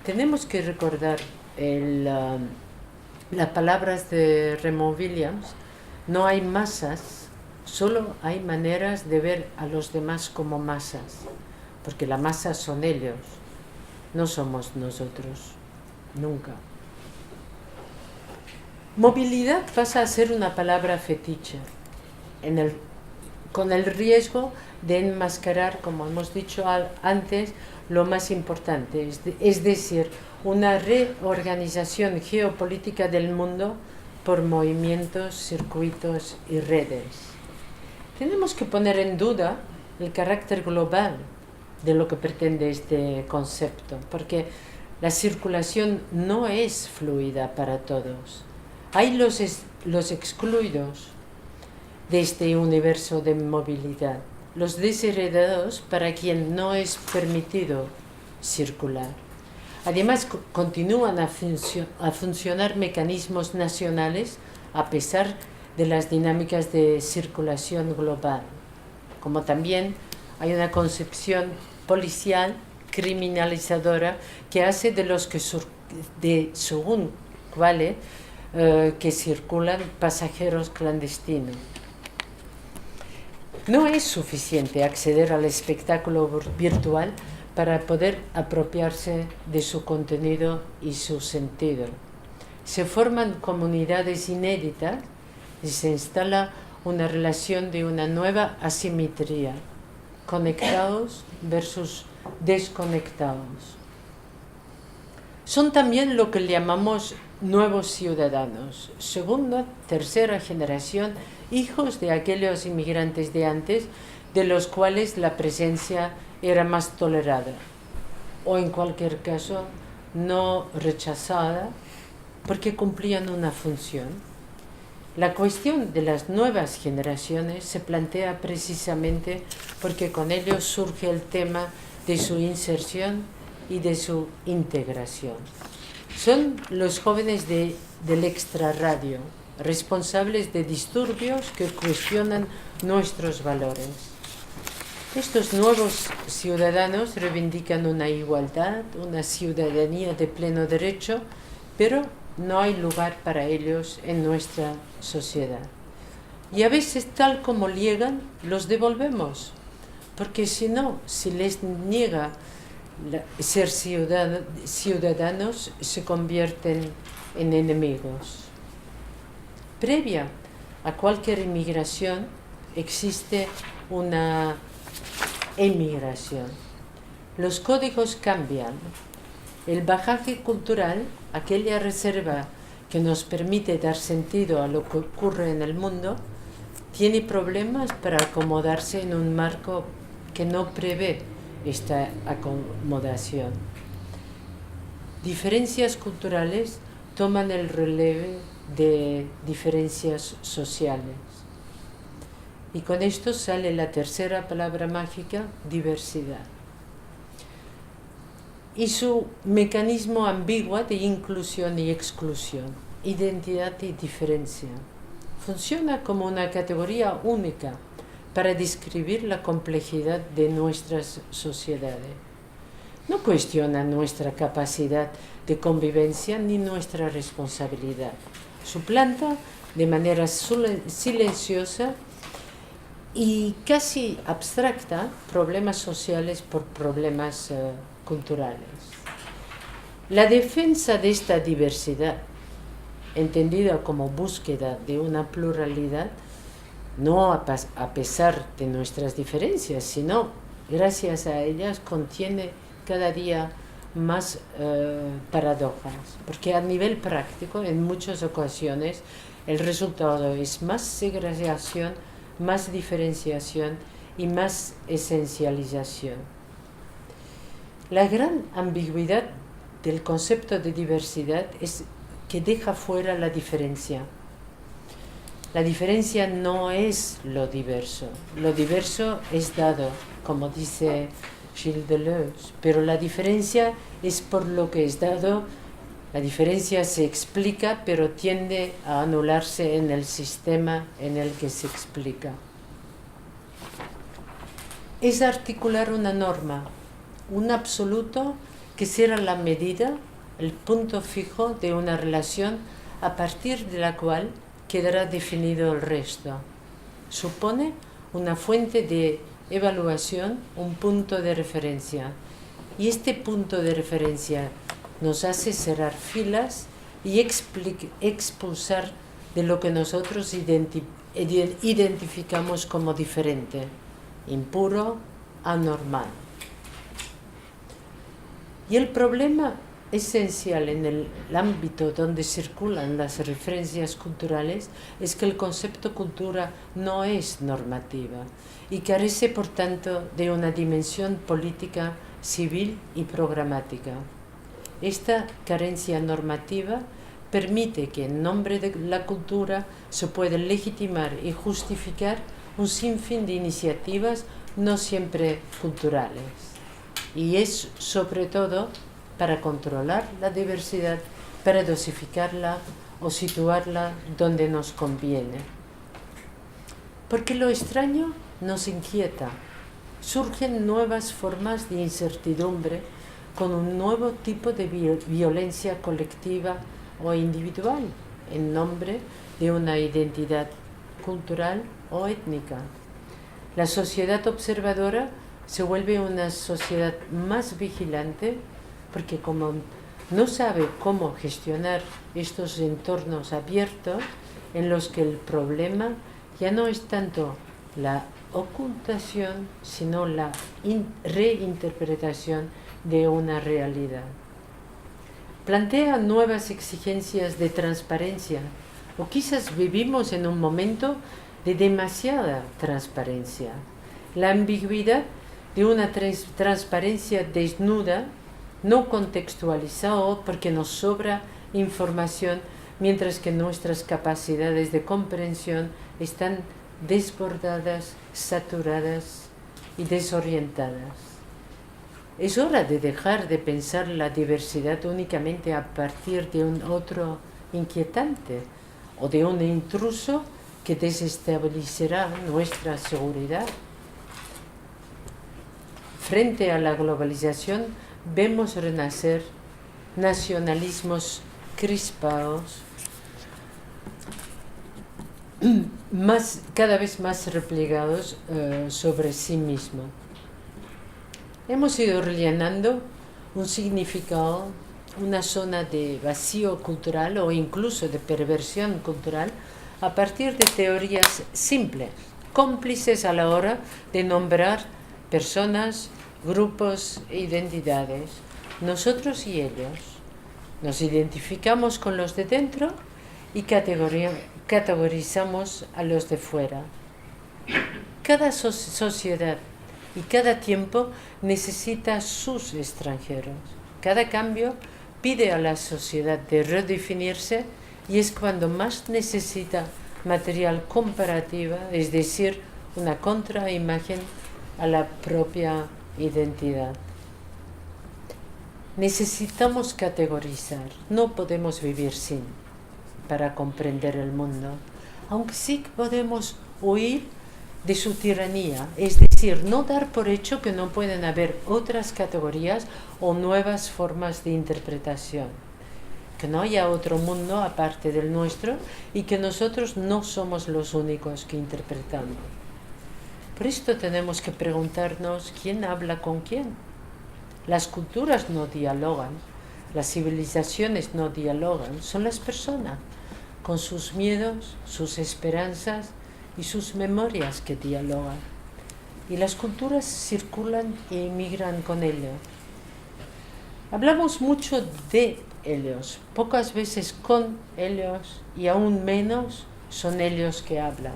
tenemos que recordar las palabras de Raymond Williams: no hay masas, solo hay maneras de ver a los demás como masas, porque la masa son ellos, no somos nosotros, nunca. Movilidad pasa a ser una palabra fetiche, con el riesgo de enmascarar, como hemos dicho antes, lo más importante, es decir, una reorganización geopolítica del mundo por movimientos, circuitos y redes. Tenemos que poner en duda el carácter global de lo que pretende este concepto, porque la circulación no es fluida para todos. Hay los excluidos de este universo de movilidad, los desheredados para quien no es permitido circular. Además, continúan a funcionar mecanismos nacionales a pesar de las dinámicas de circulación global, como también hay una concepción policial criminalizadora que hace de los que según cuales que circulan pasajeros clandestinos. No es suficiente acceder al espectáculo virtual para poder apropiarse de su contenido y su sentido. Se forman comunidades inéditas y se instala una relación de una nueva asimetría, conectados versus desconectados. Son también lo que llamamos nuevos ciudadanos, segunda, tercera generación, hijos de aquellos inmigrantes de antes, de los cuales la presencia era más tolerada, o en cualquier caso no rechazada, porque cumplían una función. La cuestión de las nuevas generaciones se plantea precisamente porque con ello surge el tema de su inserción y de su integración. Son los jóvenes del extrarradio, responsables de disturbios que cuestionan nuestros valores. Estos nuevos ciudadanos reivindican una igualdad, una ciudadanía de pleno derecho, pero no hay lugar para ellos en nuestra sociedad. Y a veces, tal como llegan, los devolvemos, porque si les niega ser ciudadanos, se convierten en enemigos. Previa a cualquier inmigración existe una emigración. Los códigos cambian. El bagaje cultural, aquella reserva que nos permite dar sentido a lo que ocurre en el mundo, tiene problemas para acomodarse en un marco que no prevé esta acomodación. Diferencias culturales toman el relevo de diferencias sociales. Y con esto sale la tercera palabra mágica: diversidad. Y su mecanismo ambiguo de inclusión y exclusión, identidad y diferencia. Funciona como una categoría única para describir la complejidad de nuestras sociedades. No cuestiona nuestra capacidad de convivencia ni nuestra responsabilidad. Suplanta de manera silenciosa y casi abstracta problemas sociales por problemas culturales. La defensa de esta diversidad, entendida como búsqueda de una pluralidad, no a pesar de nuestras diferencias, sino gracias a ellas, contiene cada día más paradojas, porque a nivel práctico, en muchas ocasiones, el resultado es más segregación, más diferenciación y más esencialización. La gran ambigüedad del concepto de diversidad es que deja fuera la diferencia. La diferencia no es lo diverso es dado, como dice Gilles Deleuze, pero la diferencia es por lo que es dado. La diferencia se explica, pero tiende a anularse en el sistema en el que se explica. Es articular una norma, un absoluto que será la medida, el punto fijo de una relación a partir de la cual quedará definido el resto. Supone una fuente de evaluación, un punto de referencia. Y este punto de referencia nos hace cerrar filas y expulsar de lo que nosotros identificamos como diferente, impuro, anormal. Y el problema esencial en el ámbito donde circulan las referencias culturales es que el concepto cultura no es normativa y carece por tanto de una dimensión política, civil y programática. Esta carencia normativa permite que en nombre de la cultura se pueda legitimar y justificar un sinfín de iniciativas no siempre culturales. Y es sobre todo para controlar la diversidad, para dosificarla o situarla donde nos conviene. Porque lo extraño nos inquieta. Surgen nuevas formas de incertidumbre con un nuevo tipo de violencia colectiva o individual en nombre de una identidad cultural o étnica. La sociedad observadora se vuelve una sociedad más vigilante porque como no sabe cómo gestionar estos entornos abiertos en los que el problema ya no es tanto la ocultación, sino la reinterpretación de una realidad. Plantea nuevas exigencias de transparencia, o quizás vivimos en un momento de demasiada transparencia. La ambigüedad de una transparencia desnuda, no contextualizada porque nos sobra información, mientras que nuestras capacidades de comprensión están desbordadas, saturadas y desorientadas. Es hora de dejar de pensar la diversidad únicamente a partir de un otro inquietante o de un intruso que desestabilizará nuestra seguridad. Frente a la globalización vemos renacer nacionalismos crispados, cada vez más replegados sobre sí mismos. Hemos ido rellenando un significado, una zona de vacío cultural o incluso de perversión cultural a partir de teorías simples, cómplices a la hora de nombrar personas, grupos e identidades. Nosotros y ellos nos identificamos con los de dentro y categorizamos a los de fuera. Cada sociedad y cada tiempo necesita sus extranjeros. Cada cambio pide a la sociedad de redefinirse y es cuando más necesita material comparativo, es decir, una contraimagen a la propia identidad. Necesitamos categorizar, no podemos vivir sin, para comprender el mundo, aunque sí podemos huir de su tiranía, es decir, no dar por hecho que no pueden haber otras categorías o nuevas formas de interpretación, que no haya otro mundo aparte del nuestro y que nosotros no somos los únicos que interpretamos. Por esto tenemos que preguntarnos quién habla con quién. Las culturas no dialogan, las civilizaciones no dialogan, son las personas, con sus miedos, sus esperanzas y sus memorias que dialogan. Y las culturas circulan e migran con ellos. Hablamos mucho de ellos, pocas veces con ellos y aún menos son ellos que hablan.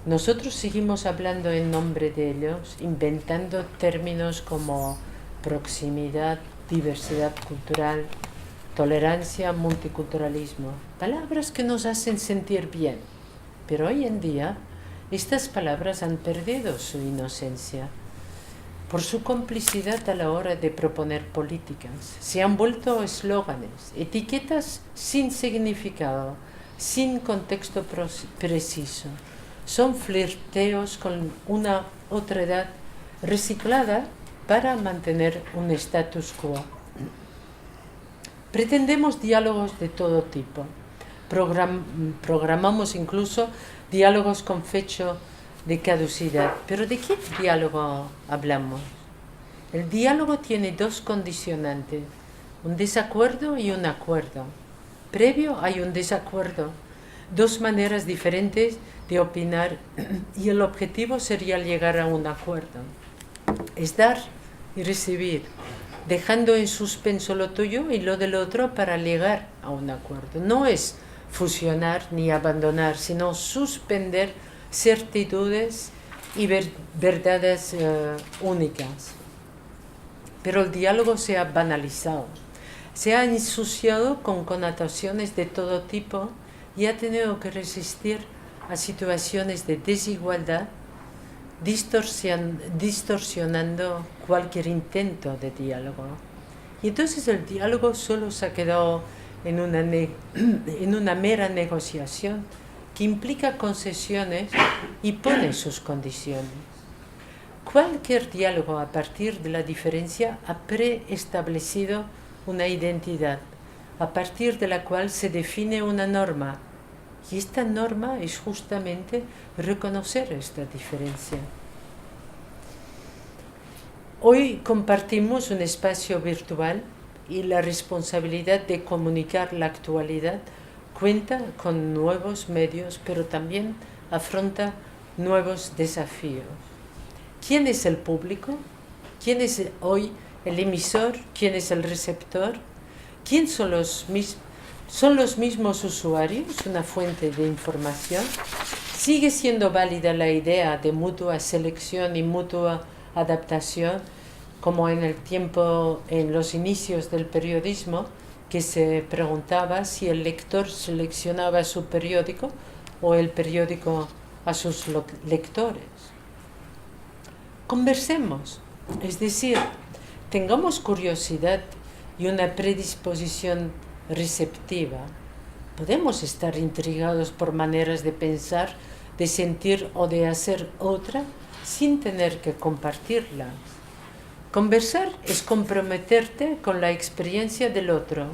Nosotros seguimos hablando en nombre de ellos, inventando términos como proximidad, diversidad cultural, tolerancia, multiculturalismo, palabras que nos hacen sentir bien. Pero hoy en día estas palabras han perdido su inocencia por su complicidad a la hora de proponer políticas. Se han vuelto eslóganes, etiquetas sin significado, sin contexto preciso. Son flirteos con una otredad reciclada para mantener un status quo. Pretendemos diálogos de todo tipo. Programamos incluso diálogos con fecha de caducidad. ¿Pero de qué diálogo hablamos? El diálogo tiene dos condicionantes, un desacuerdo y un acuerdo. Previo hay un desacuerdo, dos maneras diferentes de opinar y el objetivo sería llegar a un acuerdo. Es dar y recibir, dejando en suspenso lo tuyo y lo del otro para llegar a un acuerdo. No es fusionar ni abandonar, sino suspender certitudes y verdades únicas. Pero el diálogo se ha banalizado, se ha ensuciado con connotaciones de todo tipo y ha tenido que resistir a situaciones de desigualdad, distorsionando cualquier intento de diálogo. Y entonces el diálogo solo se ha quedado en una mera negociación que implica concesiones y pone sus condiciones. Cualquier diálogo a partir de la diferencia ha preestablecido una identidad, a partir de la cual se define una norma. Y esta norma es justamente reconocer esta diferencia. Hoy compartimos un espacio virtual y la responsabilidad de comunicar la actualidad cuenta con nuevos medios, pero también afronta nuevos desafíos. ¿Quién es el público? ¿Quién es hoy el emisor? ¿Quién es el receptor? ¿Quién son los mismos usuarios, una fuente de información? ¿Sigue siendo válida la idea de mutua selección y mutua adaptación, como en los inicios del periodismo, que se preguntaba si el lector seleccionaba su periódico o el periódico a sus lectores? Conversemos, es decir, tengamos curiosidad y una predisposición receptiva. Podemos estar intrigados por maneras de pensar, de sentir o de hacer otra sin tener que compartirlas. Conversar es comprometerte con la experiencia del otro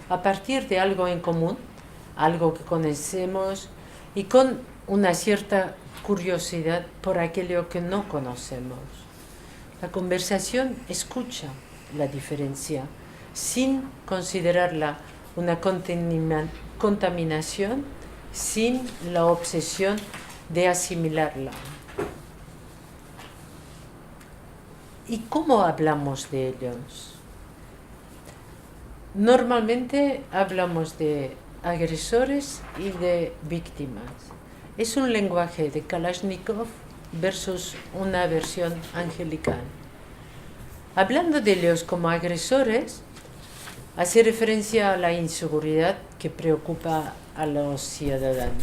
a partir de algo en común, algo que conocemos y con una cierta curiosidad por aquello que no conocemos. La conversación escucha la diferencia sin considerarla una contaminación, sin la obsesión de asimilarla. ¿Y cómo hablamos de ellos? Normalmente hablamos de agresores y de víctimas. Es un lenguaje de Kalashnikov versus una versión angelical. Hablando de ellos como agresores, hace referencia a la inseguridad que preocupa a los ciudadanos.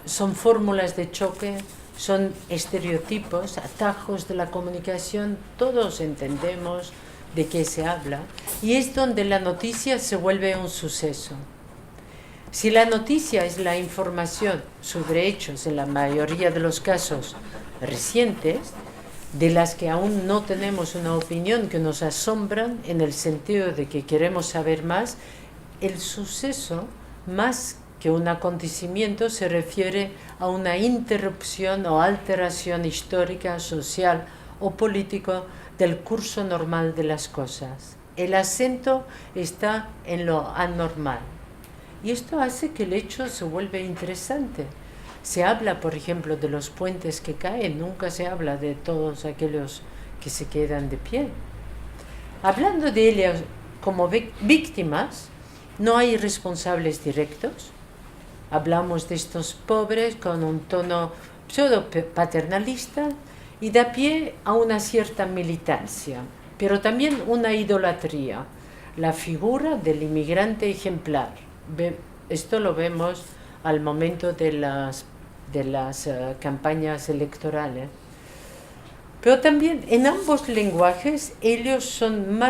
Son fórmulas de choque, son estereotipos, atajos de la comunicación, todos entendemos de qué se habla, y es donde la noticia se vuelve un suceso. Si la noticia es la información sobre hechos, en la mayoría de los casos recientes, de las que aún no tenemos una opinión, que nos asombran en el sentido de que queremos saber más, el suceso, más que un acontecimiento, se refiere a una interrupción o alteración histórica, social o político del curso normal de las cosas. El acento está en lo anormal. Y esto hace que el hecho se vuelva interesante. Se habla, por ejemplo, de los puentes que caen, nunca se habla de todos aquellos que se quedan de pie. Hablando de ellas como víctimas, no hay responsables directos. Hablamos de estos pobres con un tono pseudo-paternalista y da pie a una cierta militancia, pero también una idolatría, la figura del inmigrante ejemplar. Esto lo vemos al momento de las campañas electorales. Pero también en ambos lenguajes ellos son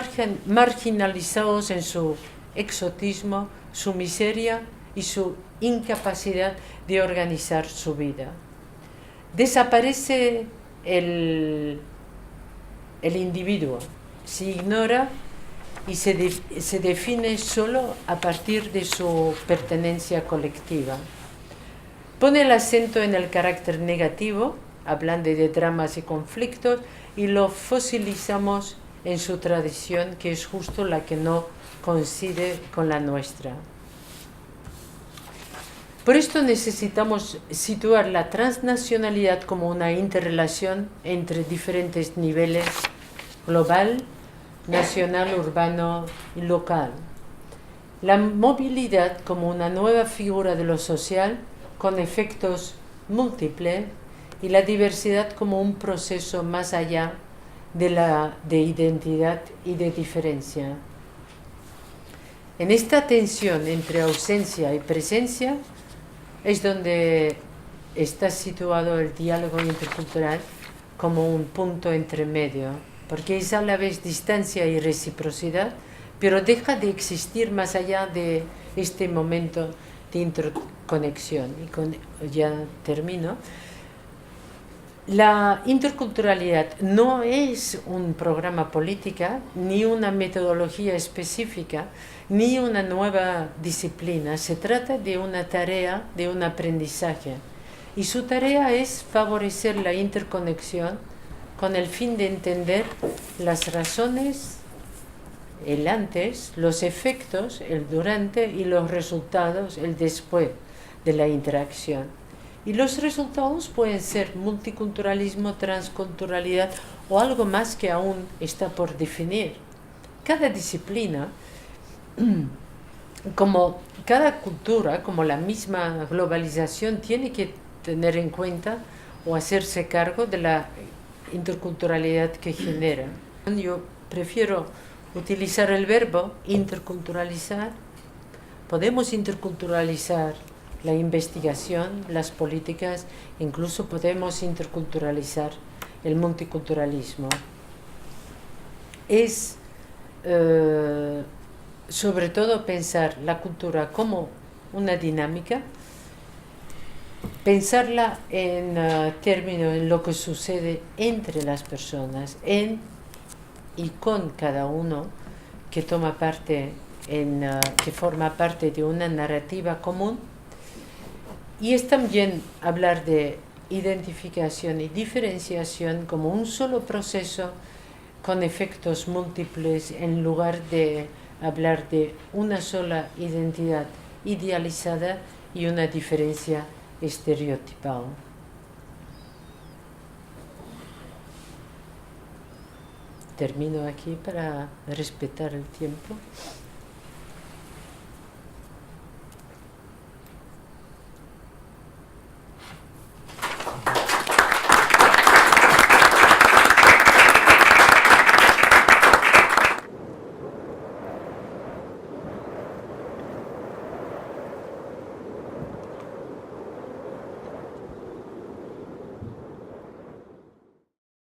marginalizados en su exotismo, su miseria y su incapacidad de organizar su vida. Desaparece el individuo, se ignora y se define solo a partir de su pertenencia colectiva. Pone el acento en el carácter negativo, hablando de dramas y conflictos, y lo fosilizamos en su tradición, que es justo la que no coincide con la nuestra. Por esto necesitamos situar la transnacionalidad como una interrelación entre diferentes niveles: global, nacional, urbano y local. La movilidad como una nueva figura de lo social con efectos múltiples, y la diversidad como un proceso más allá de identidad y de diferencia. En esta tensión entre ausencia y presencia es donde está situado el diálogo intercultural como un punto entre medio, porque es a la vez distancia y reciprocidad, pero deja de existir más allá de este momento de interconexión. Y ya termino. La interculturalidad no es un programa político, ni una metodología específica, ni una nueva disciplina. Se trata de una tarea, de un aprendizaje. Y su tarea es favorecer la interconexión con el fin de entender las razones, el antes, los efectos, el durante, y los resultados, el después de la interacción. Y los resultados pueden ser multiculturalismo, transculturalidad o algo más que aún está por definir. Cada disciplina, como cada cultura, como la misma globalización, tiene que tener en cuenta o hacerse cargo de la interculturalidad que genera. Yo prefiero utilizar el verbo interculturalizar. Podemos interculturalizar la investigación, las políticas, incluso podemos interculturalizar el multiculturalismo. Es sobre todo pensar la cultura como una dinámica, pensarla en términos en lo que sucede entre las personas, en y con cada uno que toma parte que forma parte de una narrativa común. Y es también hablar de identificación y diferenciación como un solo proceso con efectos múltiples, en lugar de hablar de una sola identidad idealizada y una diferencia estereotipada. Termino aquí para respetar el tiempo.